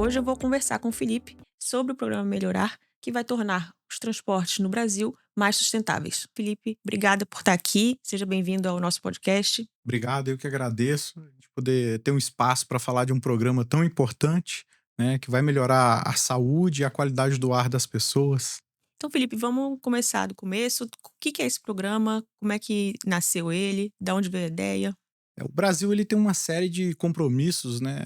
Hoje eu vou conversar com o Felipe sobre o programa Melhorar, que vai tornar os transportes no Brasil mais sustentáveis. Felipe, obrigada por estar aqui. Seja bem-vindo ao nosso podcast. Obrigado, eu que agradeço de poder ter um espaço para falar de um programa tão importante, né, que vai melhorar a saúde e a qualidade do ar das pessoas. Então, Felipe, vamos começar do começo. O que é esse programa? Como é que nasceu ele? Da onde veio a ideia? O Brasil ele tem uma série de compromissos, né,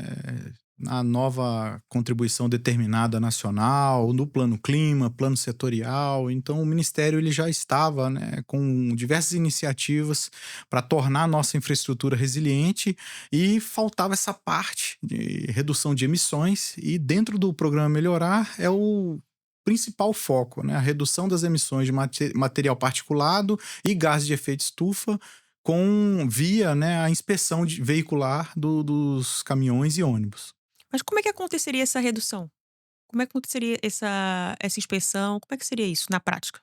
na nova contribuição determinada nacional, no plano clima, plano setorial. Então, o Ministério ele já estava, né, com diversas iniciativas para tornar a nossa infraestrutura resiliente e faltava essa parte de redução de emissões. E dentro do programa Melhorar é o principal foco, né, a redução das emissões de material particulado e gases de efeito estufa com via, né, a inspeção veicular dos caminhões e ônibus. Mas como é que aconteceria essa redução? Como é que aconteceria essa inspeção? Como é que seria isso na prática?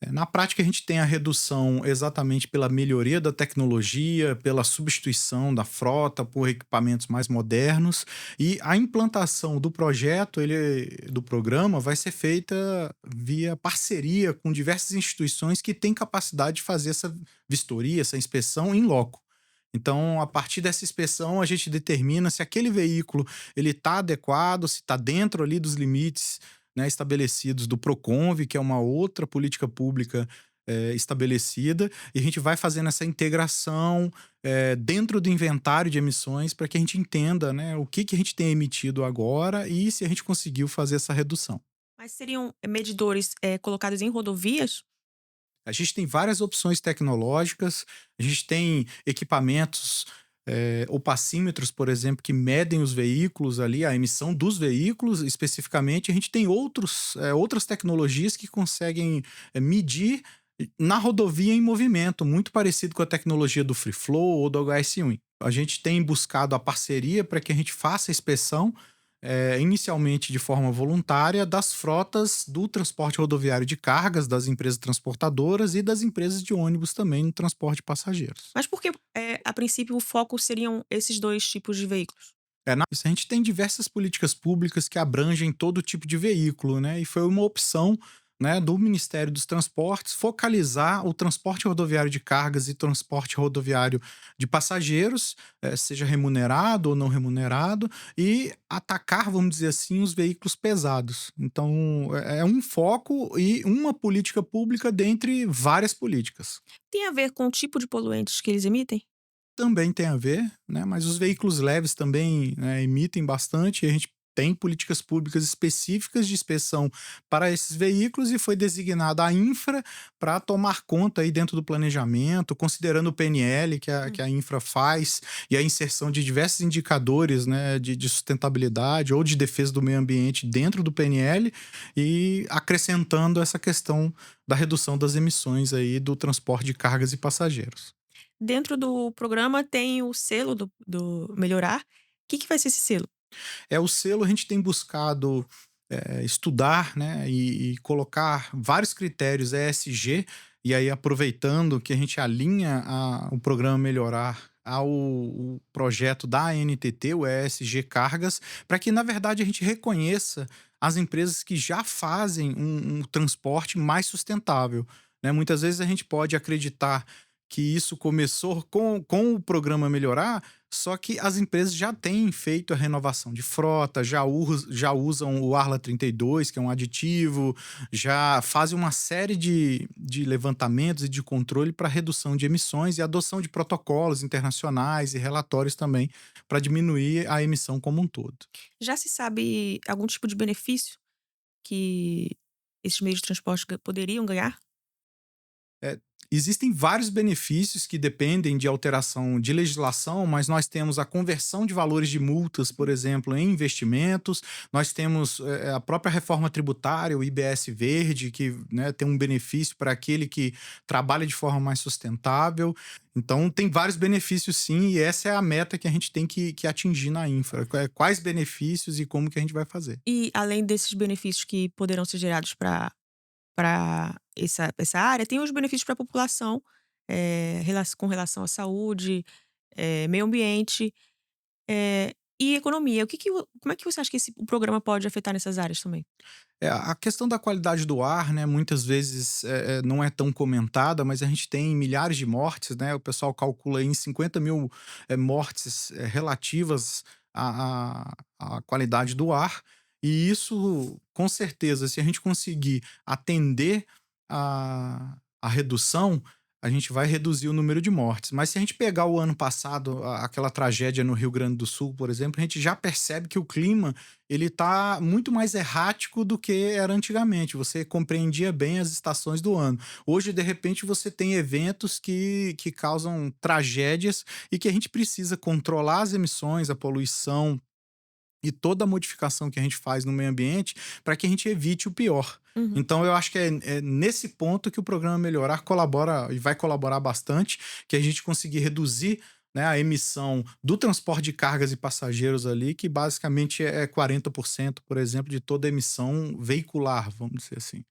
Na prática, a gente tem a redução exatamente pela melhoria da tecnologia, pela substituição da frota por equipamentos mais modernos e a implantação do projeto, do programa, vai ser feita via parceria com diversas instituições que têm capacidade de fazer essa vistoria, essa inspeção em loco. Então, a partir dessa inspeção, a gente determina se aquele veículo ele está adequado, se está dentro ali dos limites, né, estabelecidos do Proconv, que é uma outra política pública estabelecida, e a gente vai fazendo essa integração dentro do inventário de emissões para que a gente entenda, né, o que a gente tem emitido agora e se a gente conseguiu fazer essa redução. Mas seriam medidores colocados em rodovias? A gente tem várias opções tecnológicas, a gente tem equipamentos, opacímetros, por exemplo, que medem os veículos ali, a emissão dos veículos especificamente. A gente tem outras tecnologias que conseguem medir na rodovia em movimento, muito parecido com a tecnologia do Free Flow ou do HS1. A gente tem buscado a parceria para que a gente faça a inspeção inicialmente de forma voluntária, das frotas do transporte rodoviário de cargas, das empresas transportadoras e das empresas de ônibus também no transporte de passageiros. Mas porque, a princípio, o foco seriam esses 2 tipos de veículos? A gente tem diversas políticas públicas que abrangem todo tipo de veículo, né? E foi uma opção, né, do Ministério dos Transportes focalizar o transporte rodoviário de cargas e transporte rodoviário de passageiros, seja remunerado ou não remunerado, e atacar, vamos dizer assim, os veículos pesados. Então, é um foco e uma política pública dentre várias políticas. Tem a ver com o tipo de poluentes que eles emitem? Também tem a ver, né, mas os veículos leves também, né, emitem bastante, e a gente tem políticas públicas específicas de inspeção para esses veículos e foi designada a infra para tomar conta aí dentro do planejamento, considerando o PNL que a infra faz e a inserção de diversos indicadores, né, de sustentabilidade ou de defesa do meio ambiente dentro do PNL e acrescentando essa questão da redução das emissões aí do transporte de cargas e passageiros. Dentro do programa tem o selo do Melhorar. O que vai ser esse selo? O selo a gente tem buscado estudar, né, e colocar vários critérios ESG, e aí aproveitando que a gente alinha o programa Melhorar ao o projeto da ANTT, o ESG Cargas, para que na verdade a gente reconheça as empresas que já fazem um transporte mais sustentável, né? Muitas vezes a gente pode acreditar que isso começou com o programa Melhorar, só que as empresas já têm feito a renovação de frota, já usam o Arla 32, que é um aditivo, já fazem uma série de levantamentos e de controle para redução de emissões e adoção de protocolos internacionais e relatórios também para diminuir a emissão como um todo. Já se sabe algum tipo de benefício que esses meios de transporte poderiam ganhar? É, existem vários benefícios que dependem de alteração de legislação, mas nós temos a conversão de valores de multas, por exemplo, em investimentos, nós temos a própria reforma tributária, o IBS Verde, que, né, tem um benefício para aquele que trabalha de forma mais sustentável. Então, tem vários benefícios sim, e essa é a meta que a gente tem que atingir na infra. Quais benefícios e como que a gente vai fazer. E além desses benefícios que poderão ser gerados para essa área, tem os benefícios para a população, com relação à saúde, meio ambiente. E economia, como é que você acha que o programa pode afetar nessas áreas também? A questão da qualidade do ar, né, muitas vezes não é tão comentada, mas a gente tem milhares de mortes, né? O pessoal calcula aí em 50.000 mortes relativas à qualidade do ar. E isso, com certeza, se a gente conseguir atender a redução, a gente vai reduzir o número de mortes. Mas se a gente pegar o ano passado, aquela tragédia no Rio Grande do Sul, por exemplo, a gente já percebe que o clima ele tá muito mais errático do que era antigamente. Você compreendia bem as estações do ano. Hoje, de repente, você tem eventos que causam tragédias e que a gente precisa controlar as emissões, a poluição e toda a modificação que a gente faz no meio ambiente para que a gente evite o pior. Uhum. Então, eu acho que é nesse ponto que o programa Melhorar colabora e vai colaborar bastante, que a gente conseguir reduzir, né, a emissão do transporte de cargas e passageiros ali, que basicamente é 40%, por exemplo, de toda a emissão veicular, vamos dizer assim.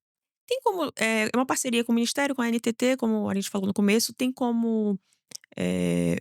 Tem como é uma parceria com o ministério, com a NTT, como a gente falou no começo, tem como, eh,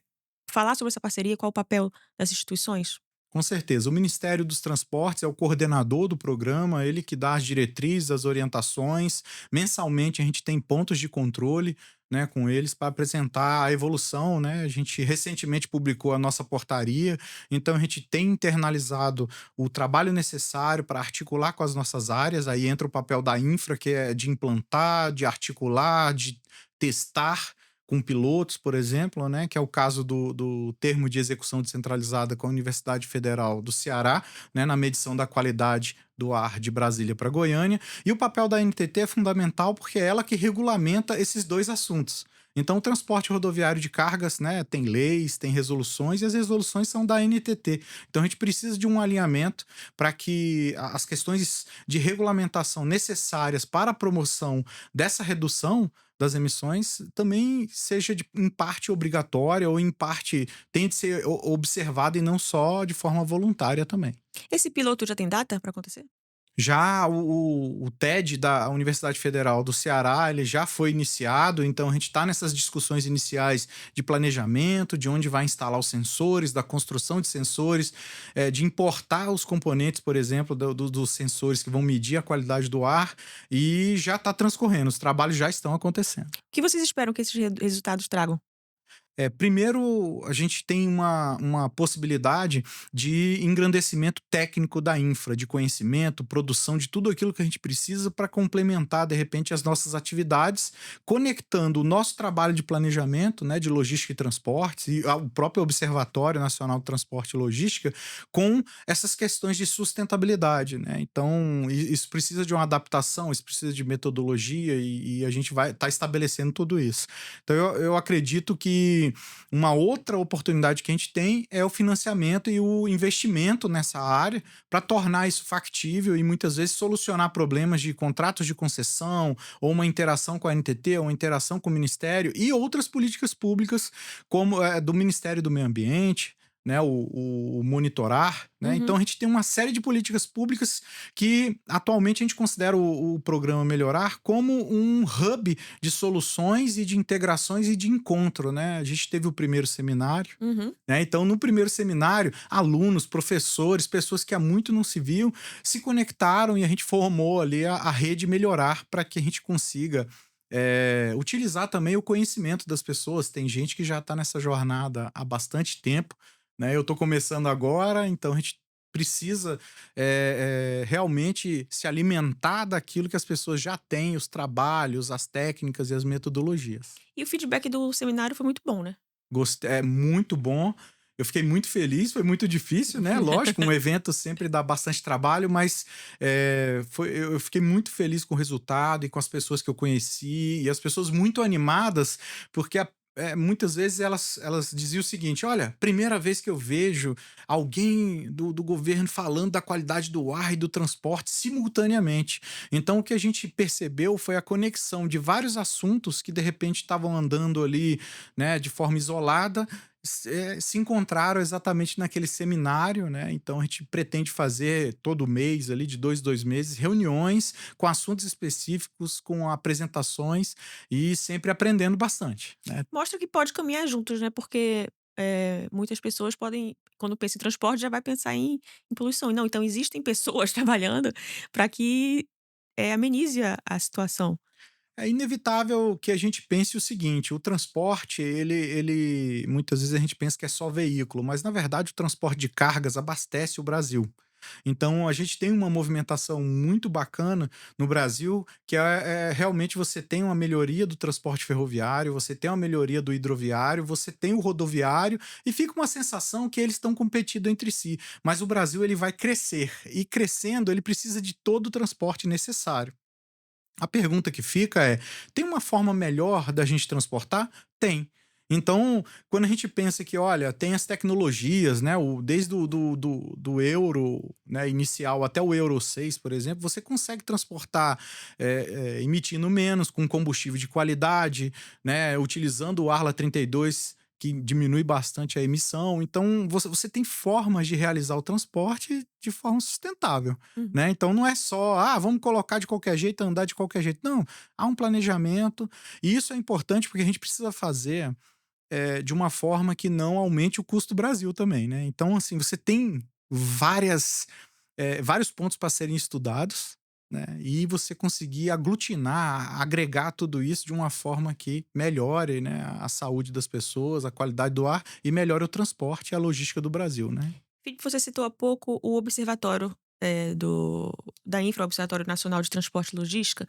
falar sobre essa parceria, qual o papel das instituições? Com certeza. O Ministério dos Transportes é o coordenador do programa, ele que dá as diretrizes, as orientações. Mensalmente a gente tem pontos de controle, né, com eles para apresentar a evolução, né? A gente recentemente publicou a nossa portaria, então a gente tem internalizado o trabalho necessário para articular com as nossas áreas. Aí entra o papel da infra, que é de implantar, de articular, de testar com pilotos, por exemplo, né, que é o caso do termo de execução descentralizada com a Universidade Federal do Ceará, né, na medição da qualidade do ar de Brasília para Goiânia. E o papel da NTT é fundamental porque é ela que regulamenta esses dois assuntos. Então, o transporte rodoviário de cargas, né, tem leis, tem resoluções, e as resoluções são da NTT. Então, a gente precisa de um alinhamento para que as questões de regulamentação necessárias para a promoção dessa redução das emissões também seja em parte obrigatória ou em parte tem de ser observada e não só de forma voluntária também. Esse piloto já tem data para acontecer? Já o TED da Universidade Federal do Ceará, ele já foi iniciado, então a gente está nessas discussões iniciais de planejamento, de onde vai instalar os sensores, da construção de sensores, de importar os componentes, por exemplo, dos sensores que vão medir a qualidade do ar, e já está transcorrendo, os trabalhos já estão acontecendo. O que vocês esperam que esses resultados tragam? Primeiro, a gente tem uma possibilidade de engrandecimento técnico da infra, de conhecimento, produção de tudo aquilo que a gente precisa para complementar, de repente, as nossas atividades, conectando o nosso trabalho de planejamento, né, de logística e transportes, e o próprio Observatório Nacional de Transporte e Logística, com essas questões de sustentabilidade. Né? Então, isso precisa de uma adaptação, isso precisa de metodologia, e a gente vai estar estabelecendo tudo isso. Então, eu acredito que uma outra oportunidade que a gente tem é o financiamento e o investimento nessa área para tornar isso factível e muitas vezes solucionar problemas de contratos de concessão ou uma interação com a NTT ou uma interação com o Ministério e outras políticas públicas como do Ministério do Meio Ambiente, né, o monitorar, né? Então Uhum. a gente tem uma série de políticas públicas que atualmente a gente considera o programa Melhorar como um hub de soluções e de integrações e de encontro, né? A gente teve o primeiro seminário, Uhum. né? Então no primeiro seminário, alunos, professores, pessoas que há muito não se viam, se conectaram e a gente formou ali a rede Melhorar para que a gente consiga utilizar também o conhecimento das pessoas. Tem gente que já está nessa jornada há bastante tempo, né? Eu estou começando agora, então a gente precisa realmente se alimentar daquilo que as pessoas já têm, os trabalhos, as técnicas e as metodologias. E o feedback do seminário foi muito bom, né? É muito bom. Eu fiquei muito feliz, foi muito difícil, né? Lógico, um evento sempre dá bastante trabalho, mas eu fiquei muito feliz com o resultado e com as pessoas que eu conheci, e as pessoas muito animadas, porque muitas vezes elas diziam o seguinte: olha, primeira vez que eu vejo alguém do governo falando da qualidade do ar e do transporte simultaneamente. Então, o que a gente percebeu foi a conexão de vários assuntos que de repente estavam andando ali, né, de forma isolada, se encontraram exatamente naquele seminário, né? Então a gente pretende fazer todo mês ali, de 2 meses, reuniões com assuntos específicos, com apresentações e sempre aprendendo bastante, né? Mostra que pode caminhar juntos, né, porque, muitas pessoas podem quando pensa em transporte, já vai pensar em poluição. Não, então existem pessoas trabalhando para que, amenize a situação. É inevitável que a gente pense o seguinte: o transporte, ele muitas vezes a gente pensa que é só veículo, mas na verdade o transporte de cargas abastece o Brasil. Então a gente tem uma movimentação muito bacana no Brasil, que realmente você tem uma melhoria do transporte ferroviário, você tem uma melhoria do hidroviário, você tem o rodoviário e fica uma sensação que eles estão competindo entre si. Mas o Brasil ele vai crescer e crescendo ele precisa de todo o transporte necessário. A pergunta que fica é: tem uma forma melhor da gente transportar? Tem. Então, quando a gente pensa que, olha, tem as tecnologias, né, desde do euro, né, inicial até o Euro 6, por exemplo, você consegue transportar emitindo menos, com combustível de qualidade, né, utilizando o Arla 32, que diminui bastante a emissão. Então, você tem formas de realizar o transporte de forma sustentável. Uhum. Né? Então não é só, vamos colocar de qualquer jeito, andar de qualquer jeito. Não, há um planejamento, e isso é importante porque a gente precisa fazer de uma forma que não aumente o custo do Brasil também, né? Então, assim, você tem vários pontos para serem estudados, né? E você conseguir aglutinar, agregar tudo isso de uma forma que melhore, né, a saúde das pessoas, a qualidade do ar e melhore o transporte e a logística do Brasil, né? Felipe, você citou há pouco o observatório, da Infra, o Observatório Nacional de Transporte e Logística.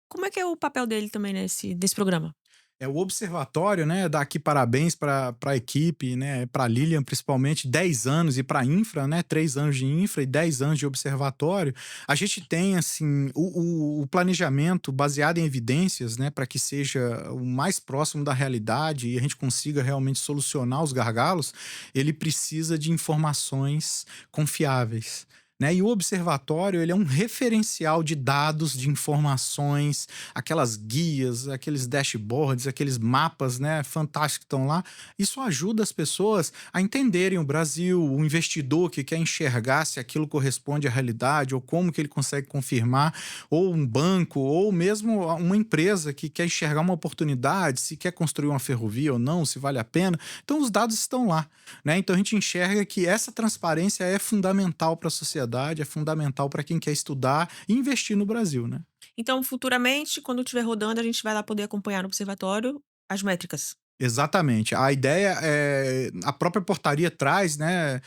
Como é que é o papel dele também nesse programa? É o observatório, né, dá aqui parabéns para a equipe, né, para a Lilian principalmente, 10 anos, e para a Infra, né, 3 anos de Infra e 10 anos de observatório. A gente tem, assim, o planejamento baseado em evidências, né, para que seja o mais próximo da realidade e a gente consiga realmente solucionar os gargalos. Ele precisa de informações confiáveis. Né? E o observatório ele é um referencial de dados, de informações, aquelas guias, aqueles dashboards, aqueles mapas, né, fantásticos que estão lá. Isso ajuda as pessoas a entenderem o Brasil, o investidor que quer enxergar se aquilo corresponde à realidade ou como que ele consegue confirmar, ou um banco, ou mesmo uma empresa que quer enxergar uma oportunidade, se quer construir uma ferrovia ou não, se vale a pena. Então os dados estão lá, né? Então a gente enxerga que essa transparência é fundamental para a sociedade, é fundamental para quem quer estudar e investir no Brasil, né? Então, futuramente, quando estiver rodando, a gente vai lá poder acompanhar no observatório as métricas. Exatamente. A ideia é, a própria portaria traz, né,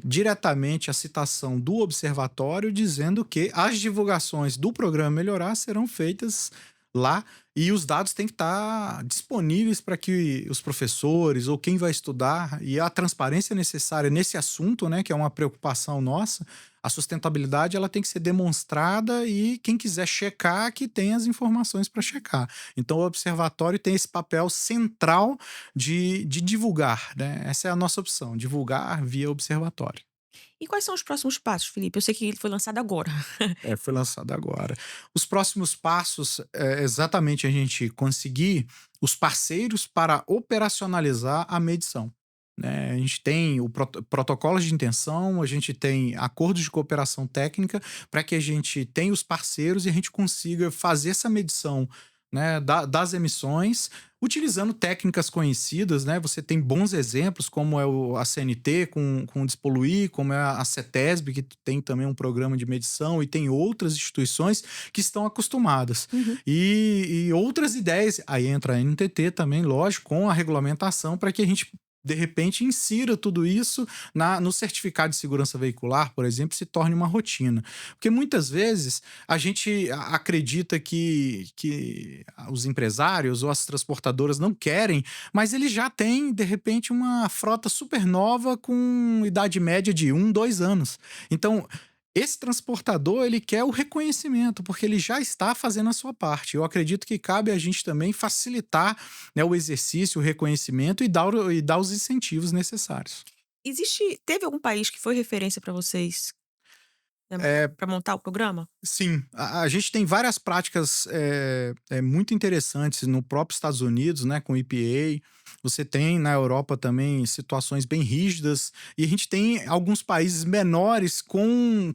diretamente a citação do observatório dizendo que as divulgações do programa Melhorar serão feitas lá e os dados têm que estar disponíveis para que os professores ou quem vai estudar, e a transparência necessária nesse assunto, né, que é uma preocupação nossa. A sustentabilidade ela tem que ser demonstrada e quem quiser checar que tem as informações para checar. Então o observatório tem esse papel central de divulgar, né? Essa é a nossa opção, divulgar via observatório. E quais são os próximos passos, Felipe? Eu sei que ele foi lançado agora. Foi lançado agora. Os próximos passos é exatamente a gente conseguir os parceiros para operacionalizar a medição. Né? A gente tem o protocolos de intenção, a gente tem acordos de cooperação técnica para que a gente tenha os parceiros e a gente consiga fazer essa medição, né, das emissões, utilizando técnicas conhecidas, né? Você tem bons exemplos, como é a CNT com o Despoluir, como é a CETESB, que tem também um programa de medição, e tem outras instituições que estão acostumadas. Uhum. E outras ideias, aí entra a NTT também, lógico, com a regulamentação, para que a gente de repente insira tudo isso no certificado de segurança veicular, por exemplo, se torne uma rotina. Porque muitas vezes a gente acredita que os empresários ou as transportadoras não querem, mas eles já têm, de repente, uma frota super nova com idade média de 2 anos. Então, esse transportador, ele quer o reconhecimento, porque ele já está fazendo a sua parte. Eu acredito que cabe a gente também facilitar, né, o exercício, o reconhecimento e dar os incentivos necessários. Teve algum país que foi referência para vocês, É, para montar o programa? sim, a gente tem várias práticas muito interessantes no próprio Estados Unidos, né, com o EPA. Você tem na Europa também situações bem rígidas, e a gente tem alguns países menores com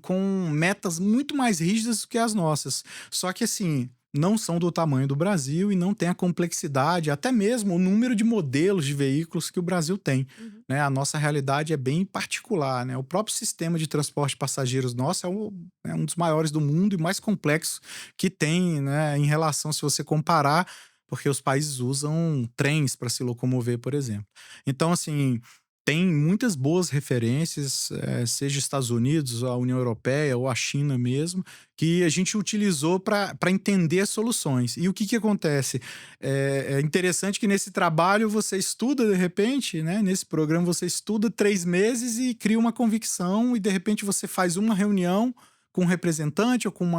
metas muito mais rígidas do que as nossas. Só que assim, não são do tamanho do Brasil e não têm a complexidade, até mesmo o número de modelos de veículos que o Brasil tem, Uhum. né? A nossa realidade é bem particular, né? O próprio sistema de transporte de passageiros nosso é um dos maiores do mundo e mais complexo que tem, né? Em relação, se você comparar, porque os países usam trens para se locomover, por exemplo. Então, assim, tem muitas boas referências, seja Estados Unidos, a União Europeia ou a China mesmo, que a gente utilizou para entender as soluções. E o que acontece? É interessante que nesse trabalho você estuda, de repente, né? Nesse programa você estuda 3 meses e cria uma convicção, e de repente você faz uma reunião com um representante ou com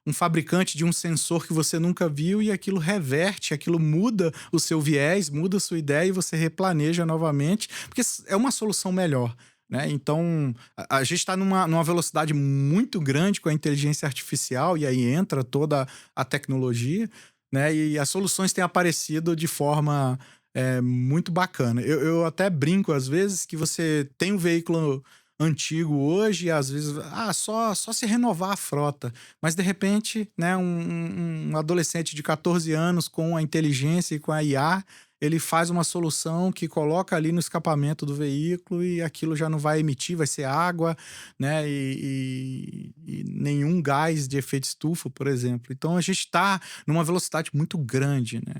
um fabricante de um sensor que você nunca viu, e aquilo reverte, aquilo muda o seu viés, muda a sua ideia e você replaneja novamente, porque é uma solução melhor. Né? Então, a gente está numa velocidade muito grande com a inteligência artificial, e aí entra toda a tecnologia, né? E as soluções têm aparecido de forma muito bacana. Eu até brinco às vezes que você tem um veículo antigo hoje, e às vezes, só se renovar a frota. Mas de repente, né, um adolescente de 14 anos com a inteligência e com a IA, ele faz uma solução que coloca ali no escapamento do veículo e aquilo já não vai emitir, vai ser água, né, e nenhum gás de efeito estufa, por exemplo. Então a gente está numa velocidade muito grande, né,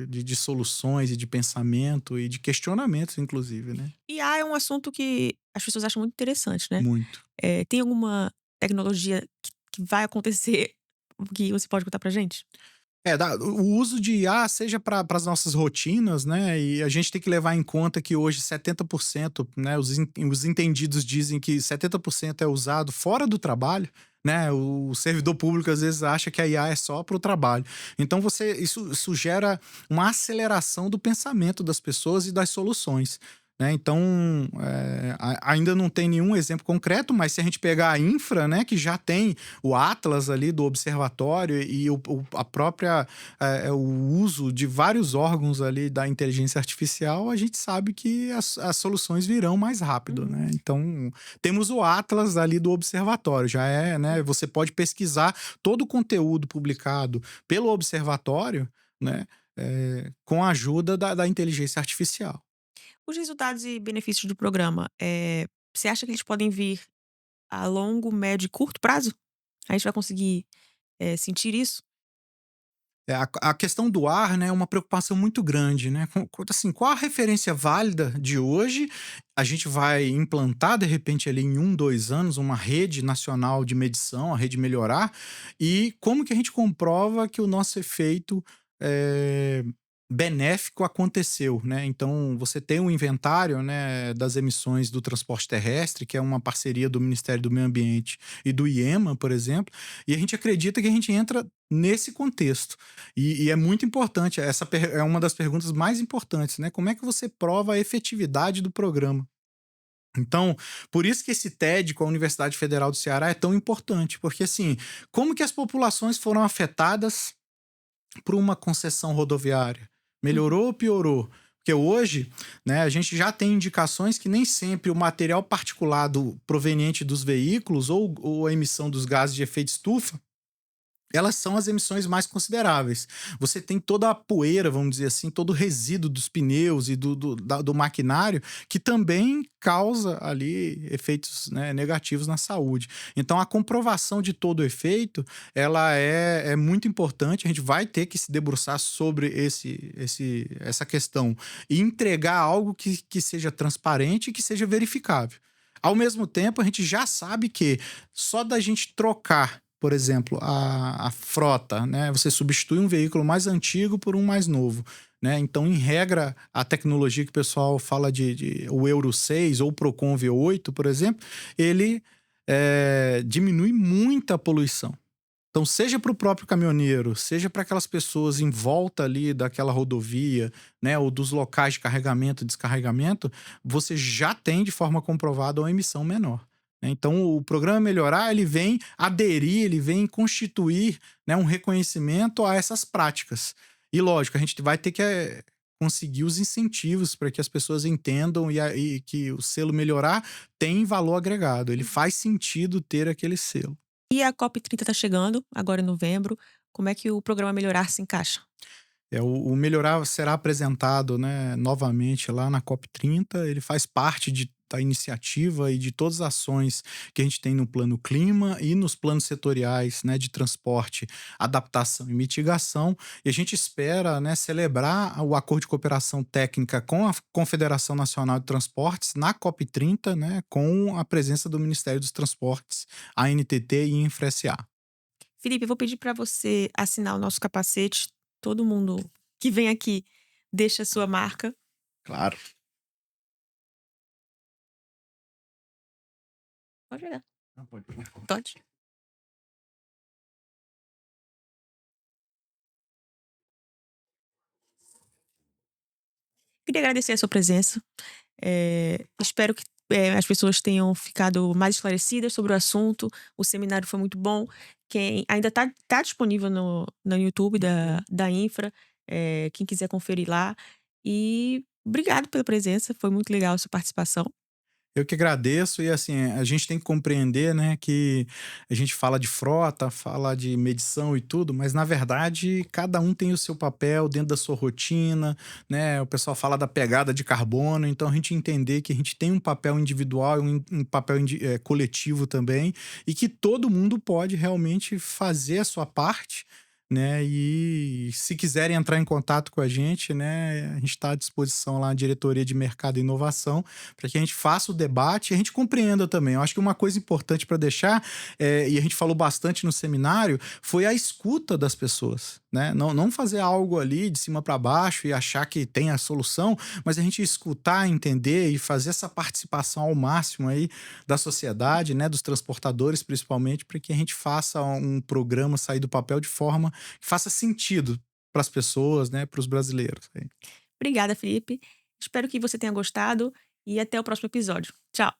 de soluções e de pensamento e de questionamentos, inclusive, né? IA é um assunto que as pessoas acham muito interessante, né? Muito. Tem alguma tecnologia que vai acontecer que você pode contar pra gente? O uso de IA, seja para as nossas rotinas, né? E a gente tem que levar em conta que hoje 70%, né? Os entendidos dizem que 70% é usado fora do trabalho, né? O servidor público às vezes acha que a IA é só para o trabalho. Então isso gera uma aceleração do pensamento das pessoas e das soluções. Né? Então, ainda não tem nenhum exemplo concreto, mas se a gente pegar a infra, né, que já tem o Atlas ali do observatório e a própria o uso de vários órgãos ali da inteligência artificial, a gente sabe que as soluções virão mais rápido, Uhum. né? Então, temos o Atlas ali do observatório, né? Você pode pesquisar todo o conteúdo publicado pelo observatório, né? Com a ajuda da inteligência artificial. Os resultados e benefícios do programa, você acha que eles podem vir a longo, médio e curto prazo? A gente vai conseguir, sentir isso? A questão do ar, né, é uma preocupação muito grande, né? Assim, qual a referência válida de hoje? A gente vai implantar, de repente, ali em 1, 2 anos, uma rede nacional de medição, a rede Melhorar, e como que a gente comprova que o nosso efeito eh, benéfico aconteceu, né? Então, você tem um inventário, né, das emissões do transporte terrestre, que é uma parceria do Ministério do Meio Ambiente e do IEMA, por exemplo, e a gente acredita que a gente entra nesse contexto. E é muito importante, é uma das perguntas mais importantes, né? Como é que você prova a efetividade do programa? Então, por isso que esse TED com a Universidade Federal do Ceará é tão importante, porque assim, como que as populações foram afetadas por uma concessão rodoviária? Uhum. Melhorou ou piorou? Porque hoje, né, a gente já tem indicações que nem sempre o material particulado proveniente dos veículos ou a emissão dos gases de efeito estufa, elas são as emissões mais consideráveis. Você tem toda a poeira, vamos dizer assim, todo o resíduo dos pneus e do maquinário, que também causa ali efeitos, né, negativos na saúde. Então, a comprovação de todo o efeito, ela é muito importante. A gente vai ter que se debruçar sobre essa questão e entregar algo que seja transparente e que seja verificável. Ao mesmo tempo, a gente já sabe que só da gente trocar, por exemplo, a frota, né? Você substitui um veículo mais antigo por um mais novo, né? Então, em regra, a tecnologia que o pessoal fala de o Euro 6 ou o Procon V8, por exemplo, ele diminui muito a poluição. Então, seja para o próprio caminhoneiro, seja para aquelas pessoas em volta ali daquela rodovia, né, ou dos locais de carregamento e descarregamento, você já tem de forma comprovada uma emissão menor. Né? Então, o programa Melhorar, ele vem aderir, ele vem constituir, né, um reconhecimento a essas práticas. E lógico, a gente vai ter que conseguir os incentivos para que as pessoas entendam e que o selo Melhorar tem valor agregado. Ele faz sentido ter aquele selo. E a COP30 tá chegando, agora em novembro. Como é que o programa Melhorar se encaixa? O Melhorar será apresentado, né, novamente lá na COP30. Ele faz parte da iniciativa e de todas as ações que a gente tem no plano clima e nos planos setoriais, né, de transporte, adaptação e mitigação. E a gente espera, né, celebrar o acordo de cooperação técnica com a Confederação Nacional de Transportes na COP30, né, com a presença do Ministério dos Transportes, ANTT e Infra-SA. Felipe, eu vou pedir para você assinar o nosso capacete. Todo mundo que vem aqui deixa a sua marca. Claro. Pode olhar. Ah, pode. Pode. Queria agradecer a sua presença. Espero que as pessoas tenham ficado mais esclarecidas sobre o assunto. O seminário foi muito bom. Quem ainda tá disponível no YouTube da Infra, quem quiser conferir lá. E obrigado pela presença, foi muito legal a sua participação. Eu que agradeço e assim, a gente tem que compreender, né, que a gente fala de frota, fala de medição e tudo, mas na verdade cada um tem o seu papel dentro da sua rotina, né? O pessoal fala da pegada de carbono, então a gente entender que a gente tem um papel individual e um papel coletivo também, e que todo mundo pode realmente fazer a sua parte, né? E se quiserem entrar em contato com a gente, né, a gente está à disposição lá na Diretoria de Mercado e Inovação para que a gente faça o debate e a gente compreenda também. Eu acho que uma coisa importante para deixar, e a gente falou bastante no seminário, foi a escuta das pessoas, né? Não fazer algo ali de cima para baixo e achar que tem a solução, mas a gente escutar, entender e fazer essa participação ao máximo aí da sociedade, né, dos transportadores principalmente, para que a gente faça um programa sair do papel de forma que faça sentido para as pessoas, né, para os brasileiros. Obrigada, Felipe. Espero que você tenha gostado e até o próximo episódio. Tchau.